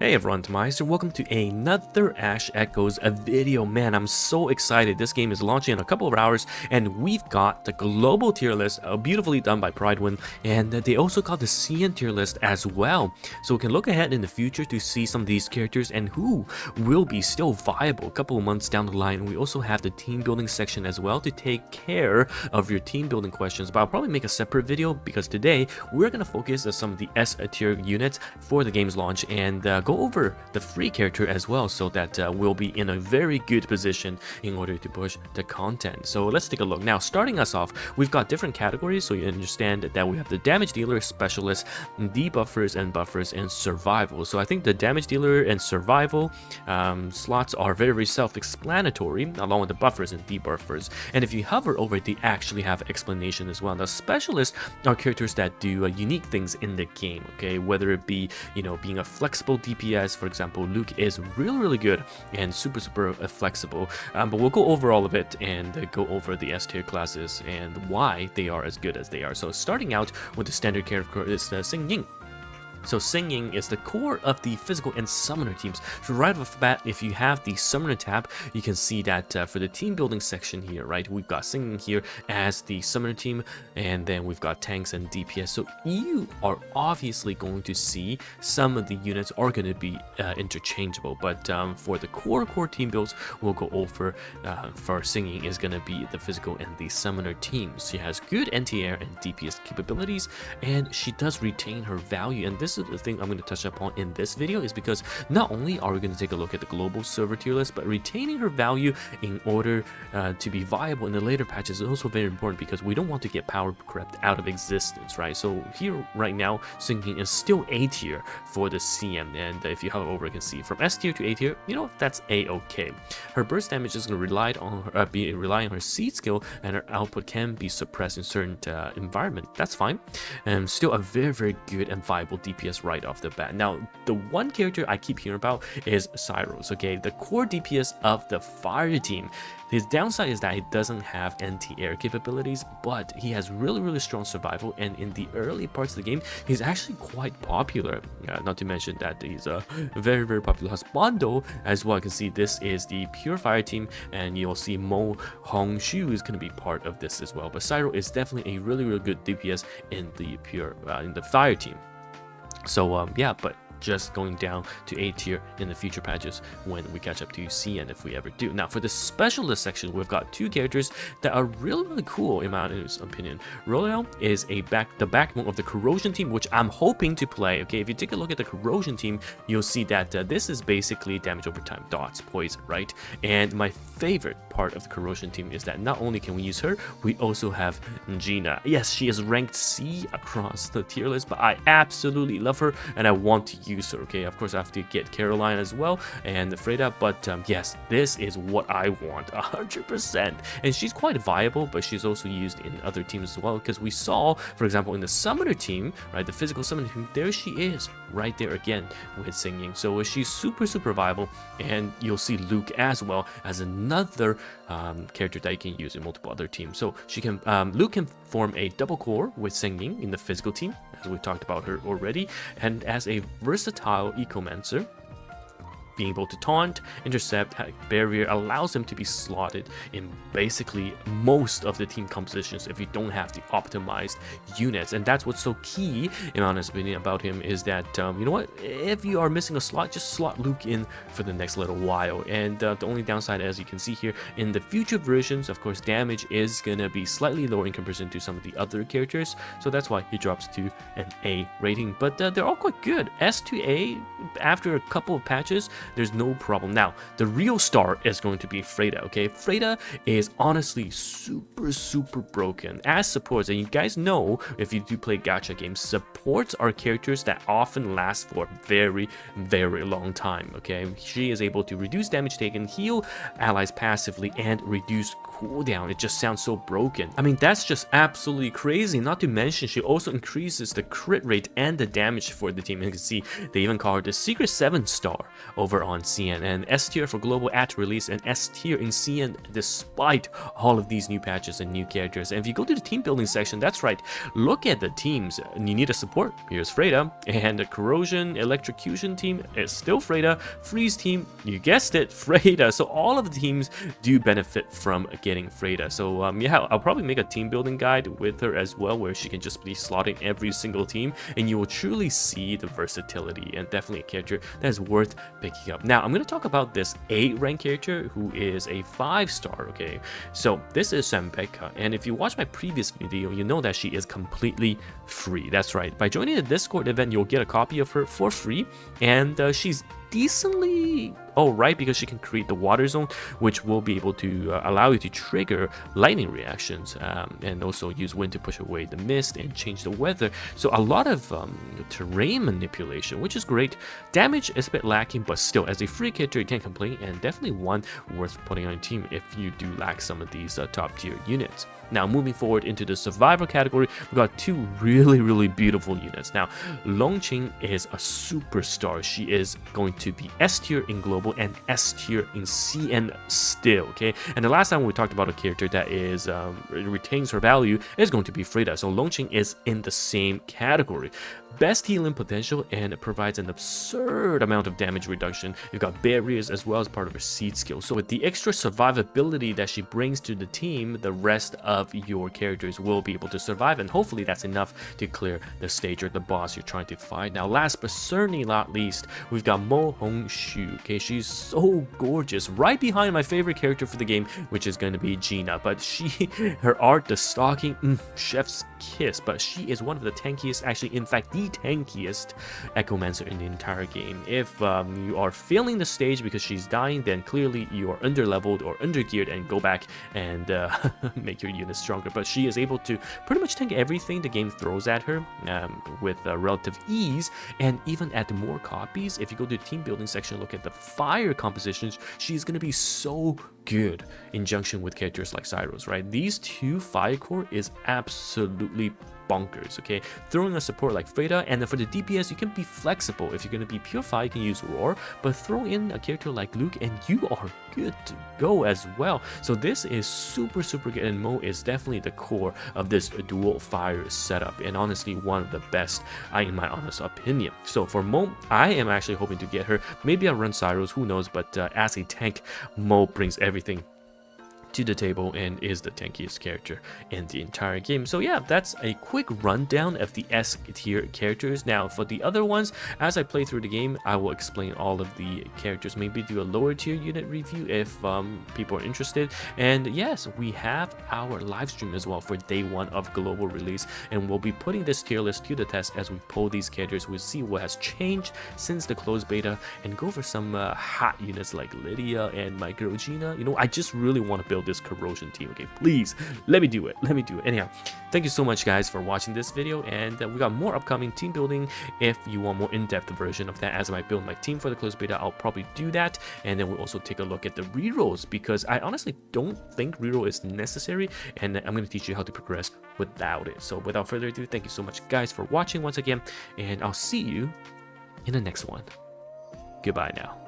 Hey everyone, TimaeuSS, welcome to another Ash Echoes video. Man, I'm so excited. This game is launching in a couple of hours, and we've got the global tier list, beautifully done by Pridewind, and they also got the CN tier list as well. So we can look ahead in the future to see some of these characters and who will be still viable a couple of months down the line. And we also have the team building section as well to take care of your team building questions. But I'll probably make a separate video because today we're going to focus on some of the S tier units for the game's launch and go over the free character as well, so that we'll be in a very good position in order to push the content. So let's take a look. Now, starting us off, we've got different categories, so you understand that we have the damage dealer, specialist, debuffers and buffers, and survival. So I think the damage dealer and survival slots are very self-explanatory, along with the buffers and debuffers. And if you hover over it, they actually have explanation as well. The specialists are characters that do unique things in the game, okay, whether it be, you know, being a flexible DPS. For example, Luke is really good and super flexible, but we'll go over all of it and go over the S tier classes and why they are as good as they are. So starting out with the standard character is Xing Ying. So Xing Ying is the core of the physical and summoner teams. So right off the bat, if you have the summoner tab, you can see that for the team building section here, right, we've got Xing Ying here as the summoner team, and then we've got tanks and DPS. So you are obviously going to see some of the units are going to be interchangeable, but for the core team builds, we'll go over for Xing Ying is going to be the physical and the summoner teams. She has good anti-air and DPS capabilities, and she does retain her value. And this is the thing I'm going to touch upon in this video, is because not only are we going to take a look at the global server tier list, but retaining her value in order to be viable in the later patches is also very important, because we don't want to get power crept out of existence, right? So here right now, Xing Ying is still A tier for the CM, and if you hover over, you can see from S tier to A tier, you know, that's A-okay. Her burst damage is going to rely on her seed skill, and her output can be suppressed in certain environment. That's fine, and still a very good and viable DPS right off the bat. Now, the one character I keep hearing about is Cyros, okay, the core DPS of the fire team. His downside is that he doesn't have anti-air capabilities, but he has really strong survival, and in the early parts of the game, he's actually quite popular. Not to mention that he's a very popular husbando as well. I can see this is the pure fire team, and you'll see Mo Hongshu is going to be part of this as well. But Cyro is definitely a really good DPS in the pure in the fire team. So yeah, but just going down to A tier in the future patches when we catch up to CN, if we ever do. Now, for the specialist section, we've got two characters that are really cool in my opinion. Reroll is the backbone of the corrosion team, which I'm hoping to play. Okay, if you take a look at the corrosion team, you'll see that this is basically damage over time, dots, poison, right? And my favorite part of the corrosion team is that not only can we use her, we also have Gina. Yes, she is ranked C across the tier list, but I absolutely love her and I want to use her. Okay, of course I have to get Caroline as well and Freda, but yes, this is what I want 100%. And she's quite viable, but she's also used in other teams as well, because we saw, for example, in the summoner team, right, the physical summoner team, there she is right there again with Xing Ying. So she's super viable, and you'll see Luke as well as another character that you can use in multiple other teams. So she can Luke can form a double core with Xing Ying in the physical team, as we talked about her already, and as a versatile ecomancer, being able to taunt, intercept, barrier allows him to be slotted in basically most of the team compositions if you don't have the optimized units. And that's what's so key, in my honest opinion, about him, is that you know what, if you are missing a slot, just slot Luke in for the next little while. And the only downside, as you can see here, in the future versions, of course, damage is gonna be slightly lower in comparison to some of the other characters, so that's why he drops to an A rating. But they're all quite good. S to A after a couple of patches, there's no problem. Now, the real star is going to be Freda, okay? Freda is honestly super broken as supports, and you guys know, if you do play gacha games, supports are characters that often last for a very long time, okay? She is able to reduce damage taken, heal allies passively, and reduce cooldown, it just sounds so broken. I mean, that's just absolutely crazy. Not to mention, she also increases the crit rate and the damage for the team. You can see they even call her the Secret 7-star over on CN, and S tier for global at release and S tier in CN despite all of these new patches and new characters. And if you go to the team building section, that's right, look at the teams you need a support. Here's Freyda, and the corrosion electrocution team is still Freyda, freeze team, you guessed it, Freyda. So all of the teams do benefit from getting Freyda. So yeah, I'll probably make a team building guide with her as well, where she can just be slotting every single team, and you will truly see the versatility, and definitely a character that is worth picking up. Now I'm going to talk about this 8 rank character who is a 5-star. Okay, so this is Sambeka, and if you watch my previous video, you know that she is completely free. That's right, by joining the Discord event, you'll get a copy of her for free, and she's decently alright because she can create the water zone, which will be able to allow you to trigger lightning reactions, and also use wind to push away the mist and change the weather. So a lot of terrain manipulation, which is great. Damage is a bit lacking, but still, as a free character, you can't complain, and definitely one worth putting on your team if you do lack some of these top tier units. Now moving forward into the survival category, we've got 2 really beautiful units. Now Longqing is a superstar. She is going to be S tier in global and S tier in CN still, okay? And the last time we talked about a character that is retains her value is going to be Freyda. So Longqing is in the same category. Best healing potential, and it provides an absurd amount of damage reduction. You've got barriers as well as part of her seed skill. So with the extra survivability that she brings to the team, the rest of your characters will be able to survive, and hopefully that's enough to clear the stage or the boss you're trying to fight. Now last but certainly not least, we've got Mo Hong Shu. Okay, she's so gorgeous, right behind my favorite character for the game, which is going to be Gina. But her art, the stalking, chef's kiss. But she is one of the tankiest, actually in fact the tankiest Echomancer in the entire game. If you are failing the stage because she's dying, then clearly you are underleveled or undergeared, and go back and make your unit stronger. But she is able to pretty much tank everything the game throws at her with relative ease, and even add more copies. If you go to the team building section, look at the fire compositions, she's going to be so good in junction with characters like Cyros, right? These 2 fire core is absolutely bonkers, okay? Throwing a support like Freyda, and then for the DPS, you can be flexible. If you're going to be pure fire, you can use Roar, but throw in a character like Luke, and you are good to go as well. So this is super good, and Mo is definitely the core of this dual fire setup, and honestly one of the best, in my honest opinion. So for Mo, I am actually hoping to get her. Maybe I'll run Cyros, who knows, but as a tank, Mo brings everything to the table and is the tankiest character in the entire game. So yeah, that's a quick rundown of the S tier characters. Now for the other ones, as I play through the game, I will explain all of the characters, maybe do a lower tier unit review if people are interested. And yes, we have our live stream as well for day 1 of global release, and we'll be putting this tier list to the test as we pull these characters. We'll see what has changed since the closed beta, and go for some hot units like Lydia and my girl Gina. You know, I just really want to build this corrosion team. Okay, please let me do it. Anyhow, thank you so much guys for watching this video, and we got more upcoming team building. If you want more in-depth version of that as I build my team for the closed beta, I'll probably do that. And then we'll also take a look at the rerolls, because I honestly don't think reroll is necessary, and I'm going to teach you how to progress without it. So without further ado, thank you so much guys for watching once again, and I'll see you in the next one. Goodbye now.